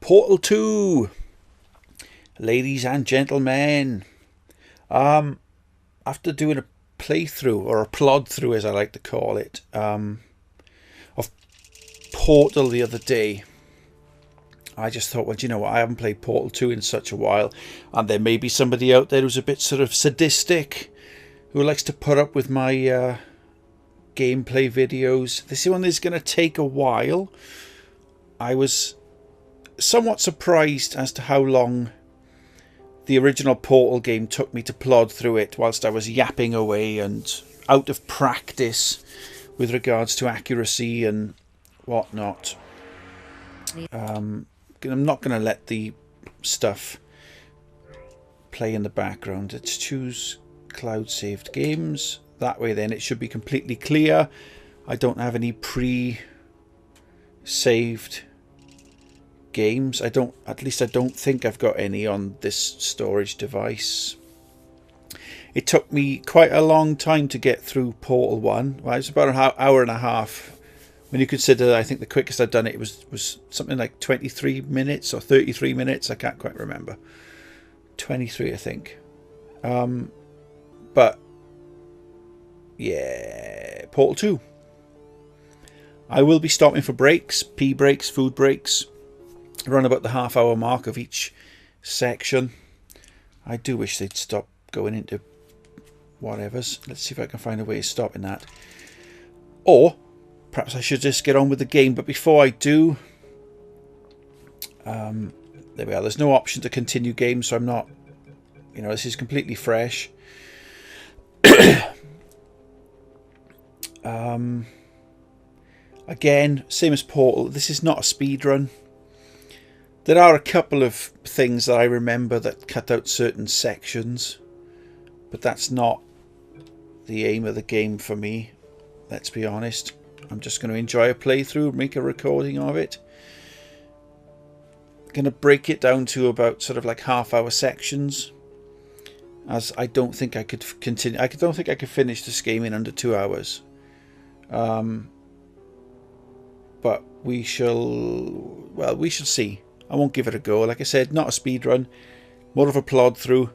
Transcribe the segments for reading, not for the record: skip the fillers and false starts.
Portal 2, ladies and gentlemen. After doing a playthrough, or a plod through as I like to call it, of Portal the other day, I just thought, well, do you know what, I haven't played Portal 2 in such a while, and there may be somebody out there who's a bit sort of sadistic, who likes to put up with my gameplay videos. This one is going to take a while. I was somewhat surprised as to how long the original Portal game took me to plod through it whilst I was yapping away and out of practice with regards to accuracy and whatnot. I'm not going to let the stuff play in the background. Let's choose cloud saved games. That way then it should be completely clear. I don't have any pre-saved games. At least I don't think I've got any on this storage device. It took me quite a long time to get through Portal 1. Well, it was about an hour and a half. When you consider, I think the quickest I'd done it was something like 23 minutes or 33 minutes. I can't quite remember. 23, I think. But yeah, Portal 2. I will be stopping for breaks, pee breaks, food breaks, around about the half-hour mark of each section. I do wish they'd stop going into whatevers. Let's see if I can find a way of stopping that. Or perhaps I should just get on with the game. But before I do, there we are. There's no option to continue game, so I'm not, this is completely fresh. Again, same as Portal, this is not a speed run. There are a couple of things that I remember that cut out certain sections, but that's not the aim of the game for me. Let's be honest. I'm just going to enjoy a playthrough, make a recording of it. Going to break it down to about sort of like half-hour sections, as I don't think I could continue. I don't think I could finish this game in under 2 hours. But we shall see. I won't give it a go. Like I said, not a speed run, more of a plod through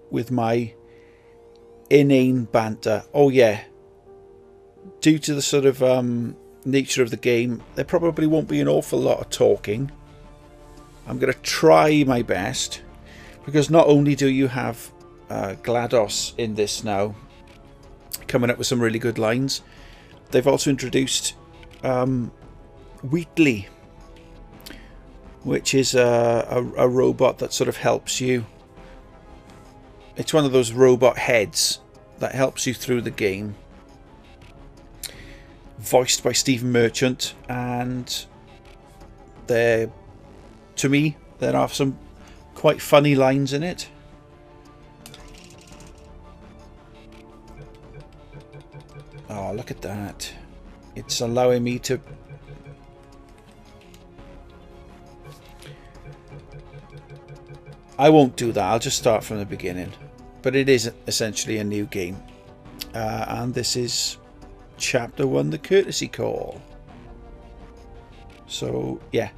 with my inane banter. Oh yeah, due to the sort of nature of the game, there probably won't be an awful lot of talking. I'm going to try my best, because not only do you have GLaDOS in this now, coming up with some really good lines, they've also introduced Wheatley, which is a robot that sort of helps you. It's one of those robot heads that helps you through the game. Voiced by Stephen Merchant, and to me, there are some quite funny lines in it. Oh, look at that. It's allowing me to... I won't do that. I'll just start from the beginning. But it is essentially a new game. And this is Chapter 1, the Courtesy Call. So, yeah.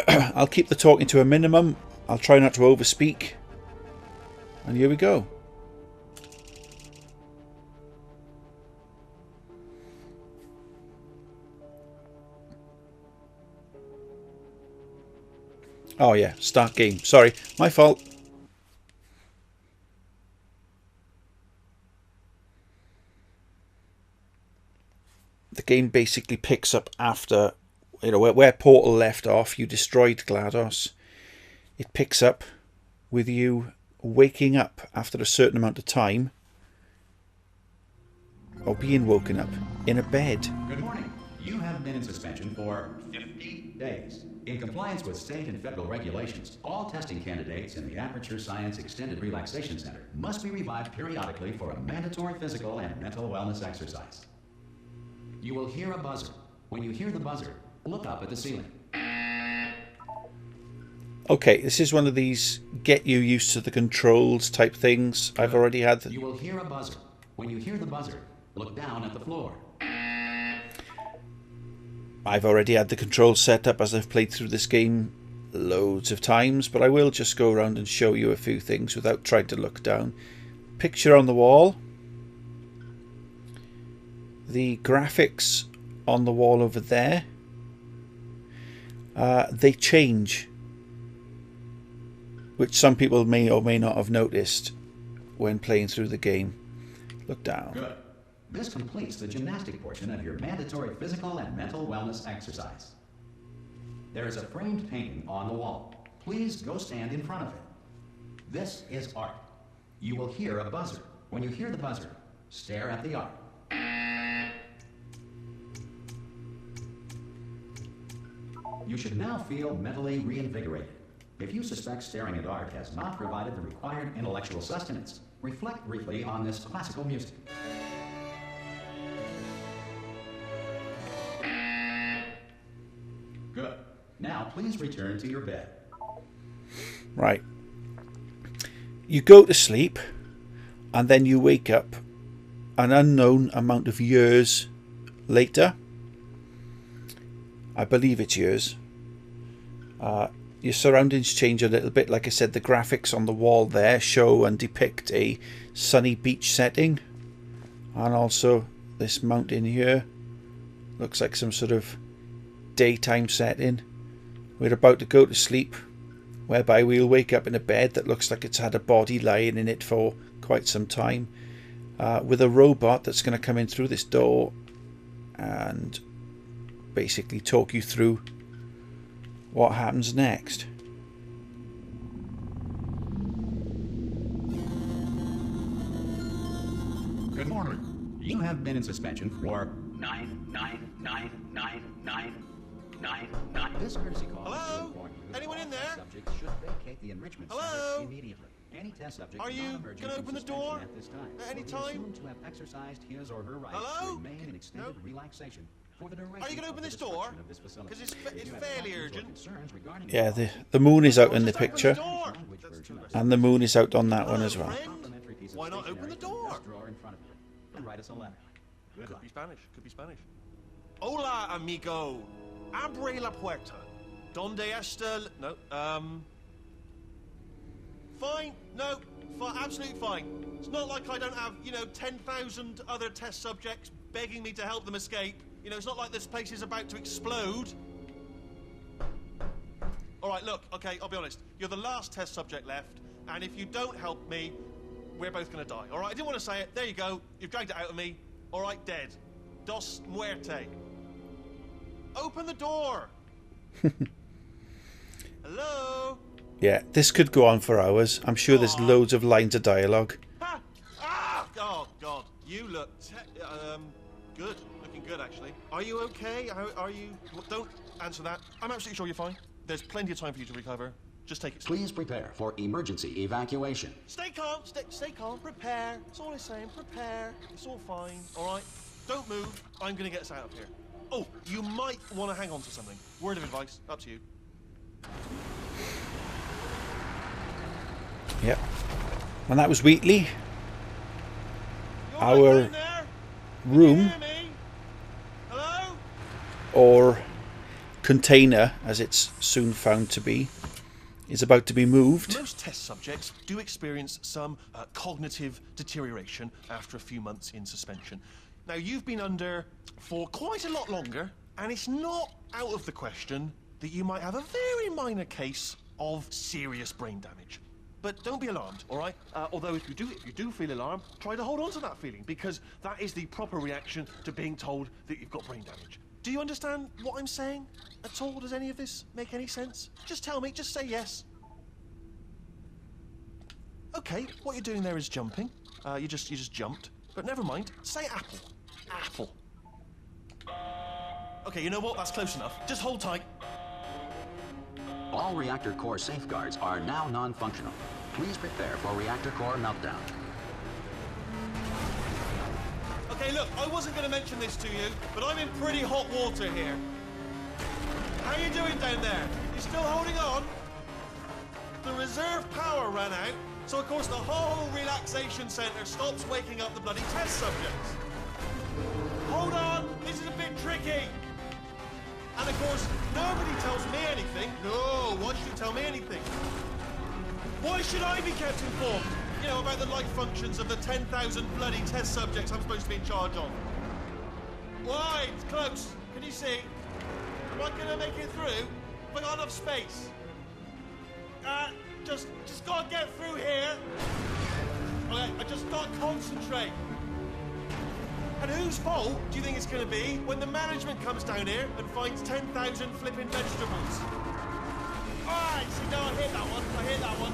I'll keep the talking to a minimum. I'll try not to overspeak. And here we go. Oh yeah, start game. Sorry, my fault. The game basically picks up after, where Portal left off. You destroyed GLaDOS. It picks up with you waking up after a certain amount of time, or being woken up in a bed. Good morning. You have been in suspension for 50 days. In compliance with state and federal regulations, all testing candidates in the Aperture Science Extended Relaxation Center must be revived periodically for a mandatory physical and mental wellness exercise. You will hear a buzzer. When you hear the buzzer, look up at the ceiling. Okay, this is one of these get you used to the controls type things. I've already had. You will hear a buzzer. When you hear the buzzer, look down at the floor. I've already had the controls set up as I've played through this game loads of times, but I will just go around and show you a few things without trying to look down. Picture on the wall. The graphics on the wall over there, they change, which some people may or may not have noticed when playing through the game. Look down. Good. This completes the gymnastic portion of your mandatory physical and mental wellness exercise. There is a framed painting on the wall. Please go stand in front of it. This is art. You will hear a buzzer. When you hear the buzzer, stare at the art. You should now feel mentally reinvigorated. If you suspect staring at art has not provided the required intellectual sustenance, reflect briefly on this classical music. Good. Now please return to your bed. Right. You go to sleep and then you wake up an unknown amount of years later. I believe it's years. Your surroundings change a little bit. Like I said, the graphics on the wall there show and depict a sunny beach setting. And also this mountain here looks like some sort of daytime setting. We're about to go to sleep, whereby we'll wake up in a bed that looks like it's had a body lying in it for quite some time, with a robot that's going to come in through this door and basically talk you through what happens next. Good morning. You have been in suspension for 9999999. This courtesy call. Hello? Anyone in there? Subject should vacate the enrichment Hello? center immediately. Any test subject Are you gonna open the door at this time at any will be time? assumed to have exercised his or her right Hello? to remain in extended Nope. relaxation for the duration Are you gonna open of the this door? destruction of this facility. Because it's If you have fairly questions or urgent. concerns regarding Yeah, the the moon is out in the Just open picture, door. language That's version too of and the moon is out on that one Hello, as well. friend. complimentary piece of Why not open stationery the from door? desk drawer in front of you and write us a letter. Good Could luck. be Spanish. Could be Spanish. Hola, amigo. Abre la puerta. Donde está? No. Fine. No. Absolutely fine. It's not like I don't have, 10,000 other test subjects begging me to help them escape. It's not like this place is about to explode. All right, look. Okay, I'll be honest. You're the last test subject left, and if you don't help me, we're both going to die. All right? I didn't want to say it. There you go. You've dragged it out of me. All right, dead. Dos muerte. Open the door. Hello? Yeah, this could go on for hours. I'm sure there's loads of lines of dialogue. Ha! Ah! Oh, God. You look good. Looking good, actually. Are you okay? Are you... Well, don't answer that. I'm absolutely sure you're fine. There's plenty of time for you to recover. Just take it slow. Please prepare for emergency evacuation. Stay calm. Stay calm. Prepare. That's all I'm saying. Prepare. It's all fine. All right? Don't move. I'm going to get us out of here. Oh, you might want to hang on to something. Word of advice. Up to you. Yep. And that was Wheatley. You all right Our down there? Can you room, hear me? Hello? or container, as it's soon found to be, is about to be moved. Most test subjects do experience some cognitive deterioration after a few months in suspension. Now, you've been under for quite a lot longer, and it's not out of the question that you might have a very minor case of serious brain damage. But don't be alarmed, all right? Although if you do feel alarmed, try to hold on to that feeling, because that is the proper reaction to being told that you've got brain damage. Do you understand what I'm saying at all? Does any of this make any sense? Just tell me, just say yes. Okay, what you're doing there is jumping. You just jumped. But never mind. Say apple. Apple. Okay, you know what? That's close enough. Just hold tight. All reactor core safeguards are now non-functional. Please prepare for reactor core meltdown. Okay, look, I wasn't going to mention this to you, but I'm in pretty hot water here. How you doing down there? You still holding on? The reserve power ran out, so of course the whole relaxation center stops waking up the bloody test subjects. Hold on, this is a bit tricky. And of course, nobody tells me anything. No, why should you tell me anything? Why should I be kept informed? You know, about the life functions of the 10,000 bloody test subjects I'm supposed to be in charge of. Why? It's close. Can you see? Am I gonna make it through? Have I got enough space? Just gotta get through here. Okay, I just gotta concentrate. And whose fault do you think it's gonna be when the management comes down here and finds 10,000 flipping vegetables? Alright, see, no, I hit that one.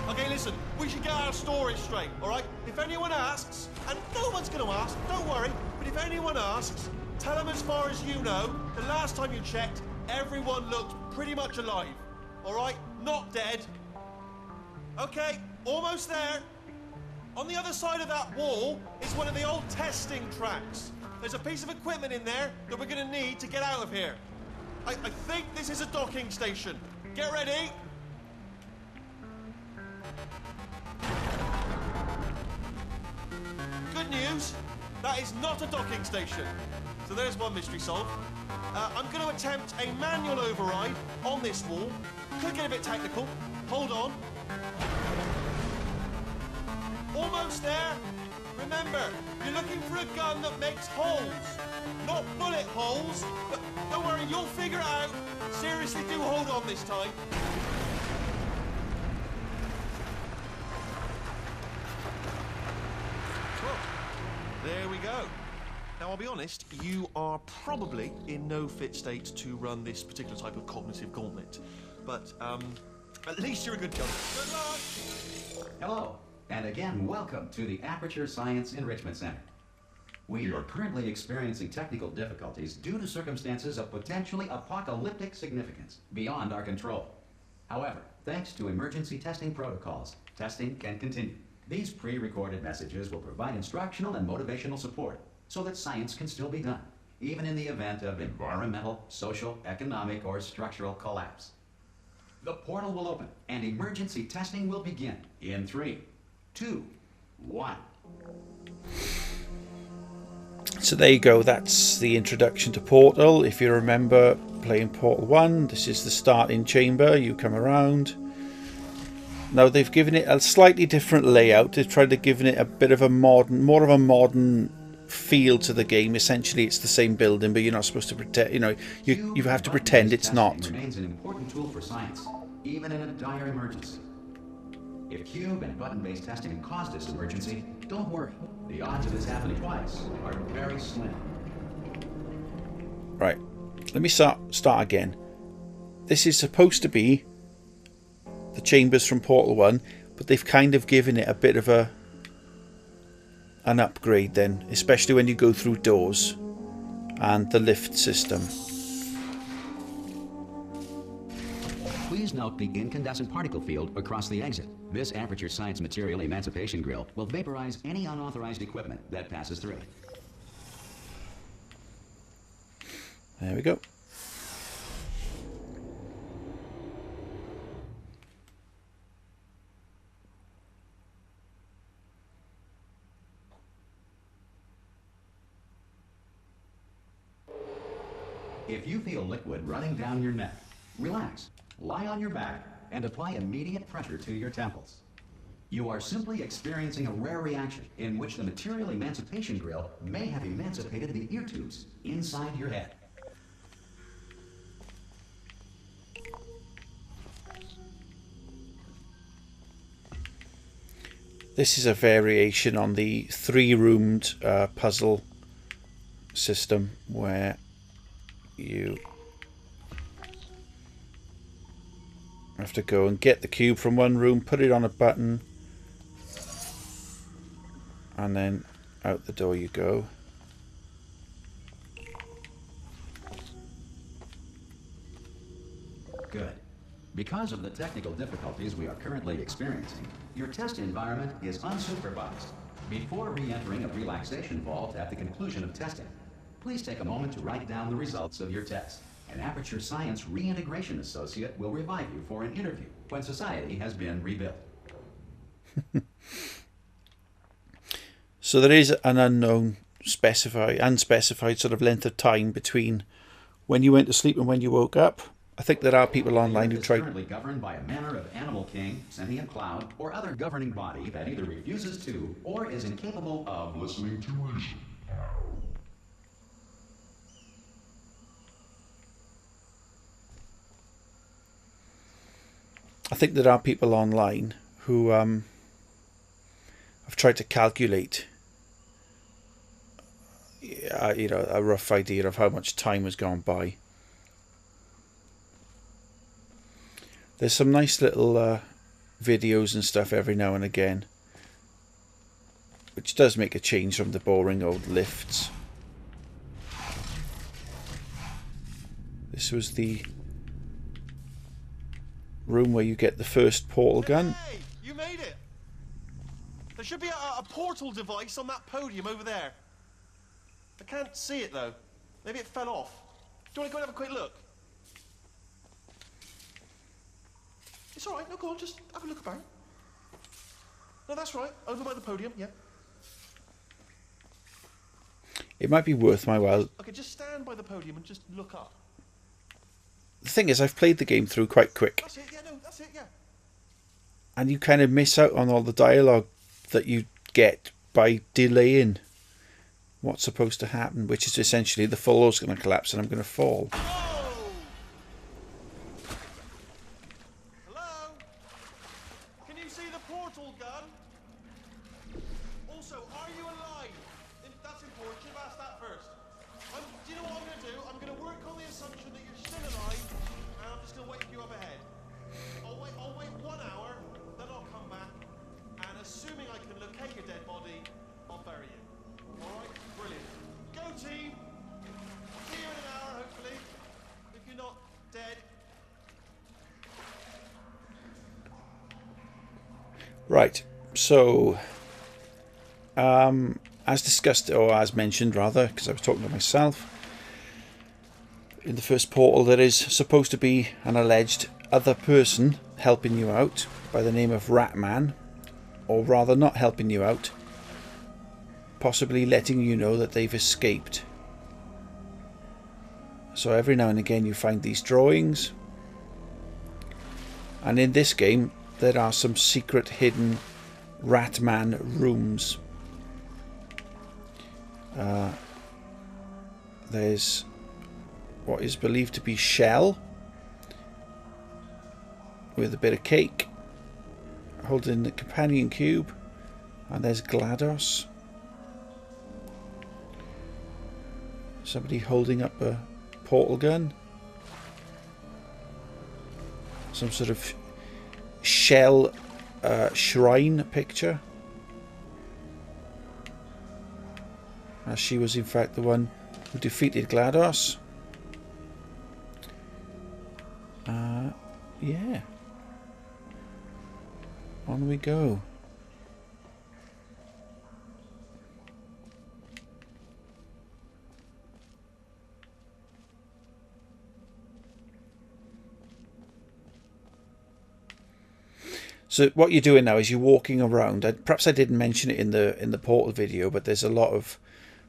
Okay, listen, we should get our story straight, alright? If anyone asks, and no one's gonna ask, don't worry, but if anyone asks, tell them as far as you know, the last time you checked, everyone looked pretty much alive, alright? Not dead. Okay, almost there. On the other side of that wall is one of the old testing tracks. There's a piece of equipment in there that we're gonna need to get out of here. I think this is a docking station. Get ready. Good news, that is not a docking station. So there's one mystery solved. I'm going to attempt a manual override on this wall. Could get a bit technical. Hold on. Almost there. Remember, you're looking for a gun that makes holes. Not bullet holes, but don't worry, you'll figure it out. Seriously, do hold on this time. There we go. Now, I'll be honest, you are probably in no fit state to run this particular type of cognitive gauntlet. But, at least you're a good gunner. Good luck! Hello, and again, welcome to the Aperture Science Enrichment Center. We are currently experiencing technical difficulties due to circumstances of potentially apocalyptic significance beyond our control. However, thanks to emergency testing protocols, testing can continue. These pre-recorded messages will provide instructional and motivational support so that science can still be done, even in the event of environmental, social, economic, or structural collapse. The portal will open and emergency testing will begin in 3, 2, 1. So there you go, that's the introduction to Portal. If you remember playing Portal 1, this is the starting chamber. You come around. Now they've given it a slightly different layout. They've tried to give it a bit of a modern, more of a modern feel to the game. Essentially, it's the same building, but you're not supposed to pretend. You know, you have to pretend it's not. Remains an important tool for science, even in a dire emergency. If cube and button-based testing caused this emergency, don't worry. The odds of this happening twice are very slim. Right. Let me start again. This is supposed to be the chambers from Portal 1, but they've kind of given it a bit of an upgrade then, especially when you go through doors and the lift system. Please note the incandescent particle field across the exit. This Aperture Science Material Emancipation Grill will vaporize any unauthorized equipment that passes through it. There we go. If you feel liquid running down your neck, relax, lie on your back, and apply immediate pressure to your temples. You are simply experiencing a rare reaction in which the material emancipation grill may have emancipated the ear tubes inside your head. This is a variation on the three-roomed puzzle system where you have to go and get the cube from one room, put it on a button, and then out the door you go. Good. Because of the technical difficulties we are currently experiencing, your test environment is unsupervised. Before re-entering a relaxation vault at the conclusion of testing, please take a moment to write down the results of your test. An Aperture Science Reintegration Associate will revive you for an interview when society has been rebuilt. So there is an unspecified sort of length of time between when you went to sleep and when you woke up. I think there are people online who try. Currently governed by a manner of animal king, sentient cloud, or other governing body that either refuses to or is incapable of listening to reason. I think there are people online who have tried to calculate, you know, a rough idea of how much time has gone by. There's some nice little videos and stuff every now and again, which does make a change from the boring old lifts. This was the room where you get the first portal gun. Hey, you made it! There should be a portal device on that podium over there. I can't see it though. Maybe it fell off. Do you want to go and have a quick look? It's alright, no, go on, just have a look about. No, that's right, over by the podium, yeah. It might be worth my while. Okay, just stand by the podium and just look up. The thing is, I've played the game through quite quick. That's it, yeah, no, that's it, yeah. And you kind of miss out on all the dialogue that you get by delaying what's supposed to happen, which is essentially the floor's going to collapse and I'm going to fall. Hello? Can you see the portal gun? Also, are you alive? That's important. You should have asked that first. Do you know what I'm going to do? I'm going to work on the assumption that you're still alive, and I'm just going to wake you up ahead. I'll wait 1 hour, then I'll come back, and assuming I can locate your dead body, I'll bury you. Alright? Brilliant. Go team! See you in an hour, hopefully. If you're not dead. Right, so as discussed, or as mentioned rather, because I was talking to myself, in the first portal there is supposed to be an alleged other person helping you out by the name of Ratman, or rather not helping you out, possibly letting you know that they've escaped. So every now and again you find these drawings, and in this game there are some secret hidden Ratman rooms. There's what is believed to be Shell with a bit of cake holding the companion cube, and there's GLaDOS, somebody holding up a portal gun, some sort of Shell shrine picture, as she was in fact the one who defeated GLaDOS. Yeah, on we go. So what you're doing now is you're walking around. Perhaps I didn't mention it in the portal video, but there's a lot of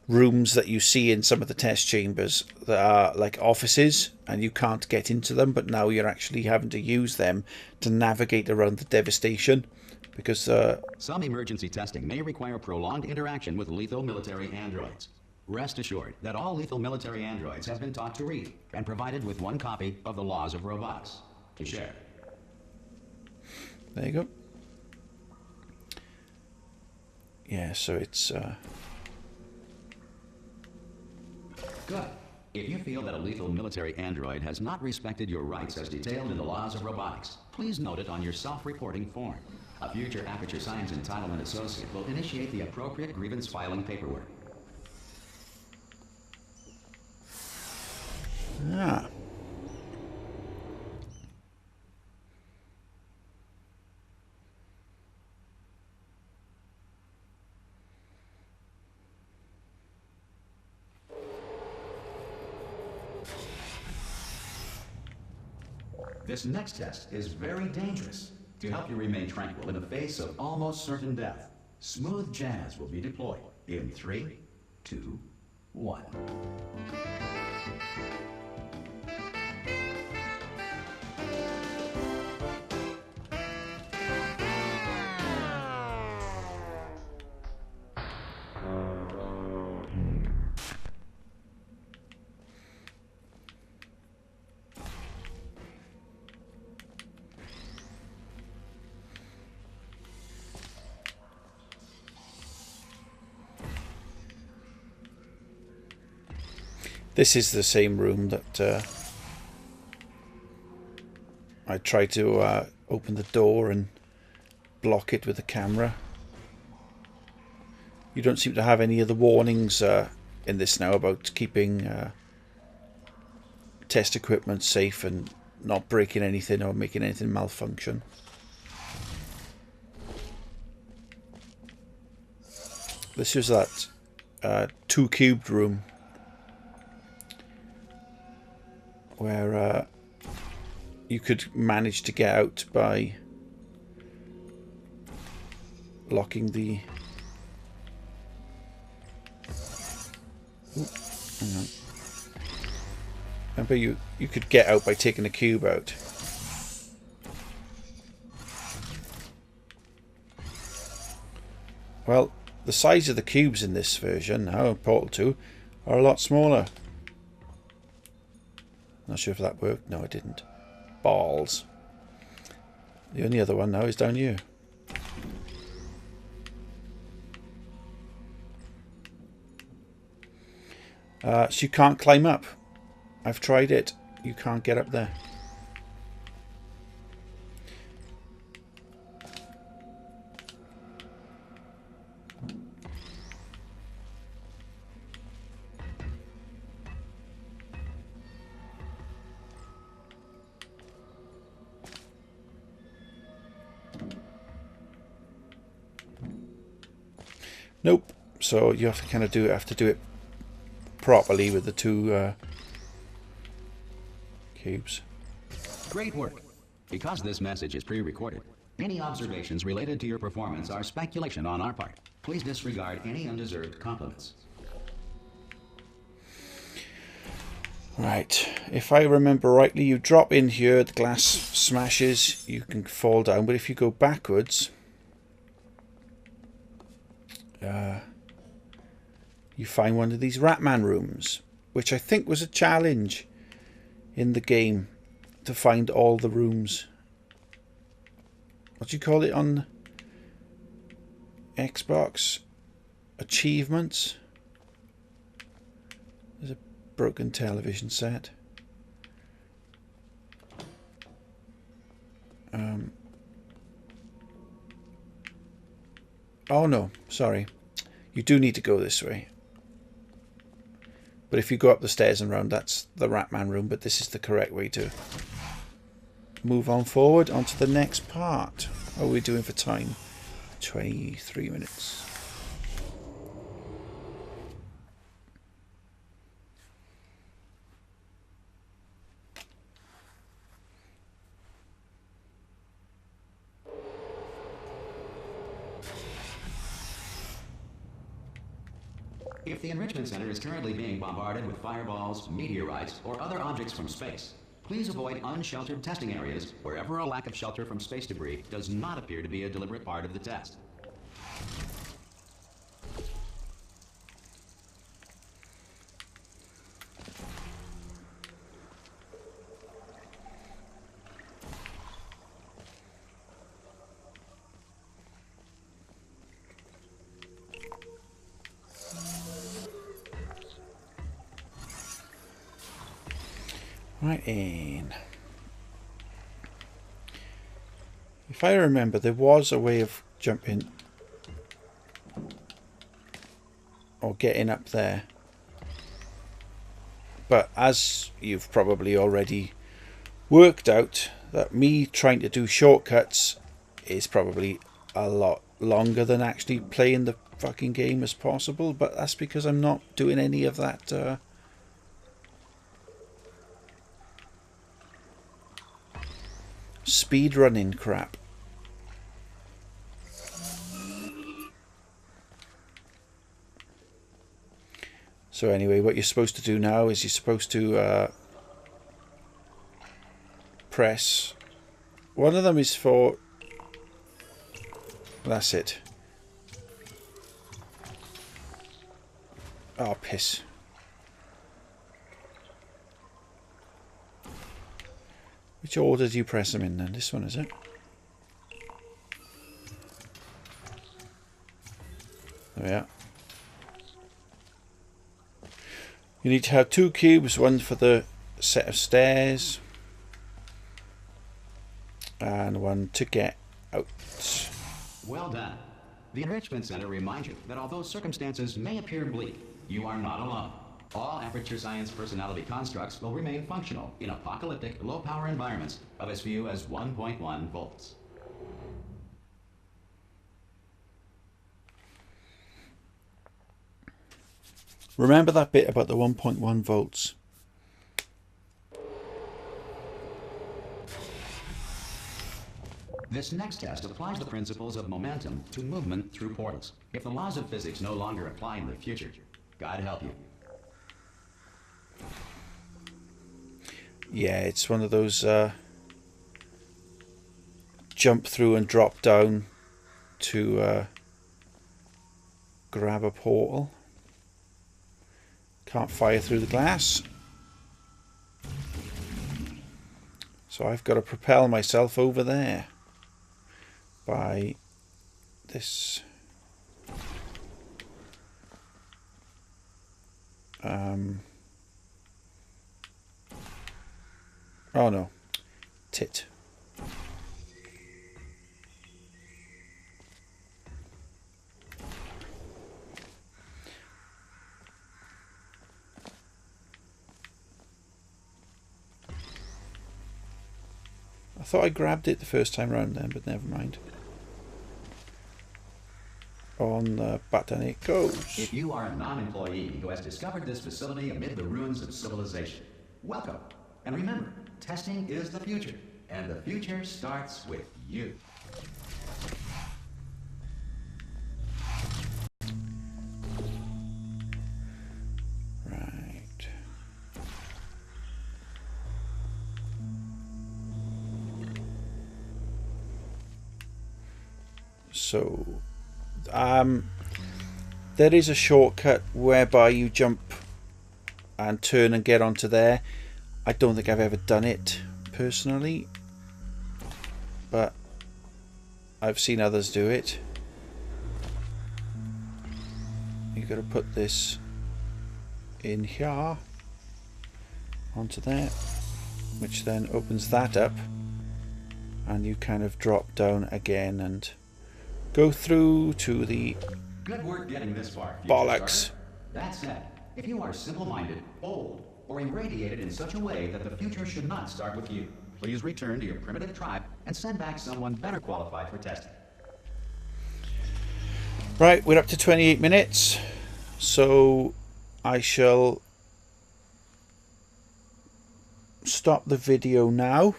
rooms that you see in some of the test chambers that are like offices, and you can't get into them, but now you're actually having to use them to navigate around the devastation, because some emergency testing may require prolonged interaction with lethal military androids. Rest assured that all lethal military androids have been taught to read and provided with 1 copy of the Laws of Robotics to share. There you go. Yeah, so it's Good. If you feel that a lethal military android has not respected your rights as detailed in the Laws of Robotics, please note it on your self-reporting form. A future Aperture Science Entitlement Associate will initiate the appropriate grievance filing paperwork. ah. This next test is very dangerous. To help you remain tranquil in the face of almost certain death, smooth jazz will be deployed. In 3, 2, 1. This is the same room that I tried to open the door and block it with the camera. You don't seem to have any of the warnings in this now about keeping test equipment safe and not breaking anything or making anything malfunction. This is that two-cubed room where you could manage to get out by locking the... Ooh, hang on. Remember, you could get out by taking the cube out. Well, the size of the cubes in this version now, Portal 2, are a lot smaller. Not sure if that worked. No, it didn't. Balls. The only other one now is down here. So you can't climb up. I've tried it. You can't get up there. Nope. So you have to kind of do it properly with the two cubes. Great work. Because this message is pre-recorded, any observations related to your performance are speculation on our part. Please disregard any undeserved compliments. Right. If I remember rightly, you drop in here, the glass smashes, you can fall down, but if you go backwards, you find one of these Ratman rooms, which I think was a challenge in the game to find all the rooms. What do you call it on Xbox? Achievements? There's a broken television set. Oh no, sorry. You do need to go this way. But if you go up the stairs and round, that's the Ratman room, but this is the correct way to move on forward onto the next part. How are we doing for time? 23 minutes. If the Enrichment Center is currently being bombarded with fireballs, meteorites, or other objects from space, please avoid unsheltered testing areas wherever a lack of shelter from space debris does not appear to be a deliberate part of the test. Right in. If I remember, there was a way of jumping or getting up there. But as you've probably already worked out, that me trying to do shortcuts is probably a lot longer than actually playing the fucking game as possible. But that's because I'm not doing any of that speed running crap. So anyway, what you're supposed to do now is you're supposed to press. One of them is for. That's it. Oh, piss. Which order do you press them in then? This one, is it? There we are. You need to have 2 cubes, one for the set of stairs and one to get out. Well done. The Enrichment Center reminds you that although circumstances may appear bleak, you are not alone. All Aperture Science personality constructs will remain functional in apocalyptic, low-power environments of as few as 1.1 volts. Remember that bit about the 1.1 volts. This next test applies the principles of momentum to movement through portals. If the laws of physics no longer apply in the future, God help you. Yeah, it's one of those jump through and drop down to grab a portal. Can't fire through the glass. So I've got to propel myself over there by this oh no, tit. I thought I grabbed it the first time round then, but never mind. On the button it goes. If you are a non-employee who has discovered this facility amid the ruins of civilization, welcome. And remember, testing is the future, and the future starts with you. Right. So there is a shortcut whereby you jump and turn and get onto there. I don't think I've ever done it personally, but I've seen others do it. You've got to put this in here onto there, which then opens that up, and you kind of drop down again and go through to the Good work getting this far. bollocks. Starter. That said, if you are simple-minded, bold, or irradiated in such a way that the future should not start with you, please return to your primitive tribe and send back someone better qualified for testing. Right, we're up to 28 minutes, so I shall stop the video now.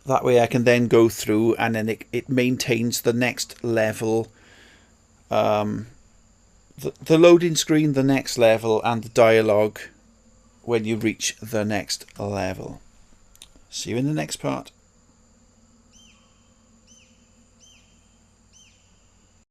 That way I can then go through and then it maintains the next level, the loading screen, the next level, and the dialogue when you reach the next level. See you in the next part.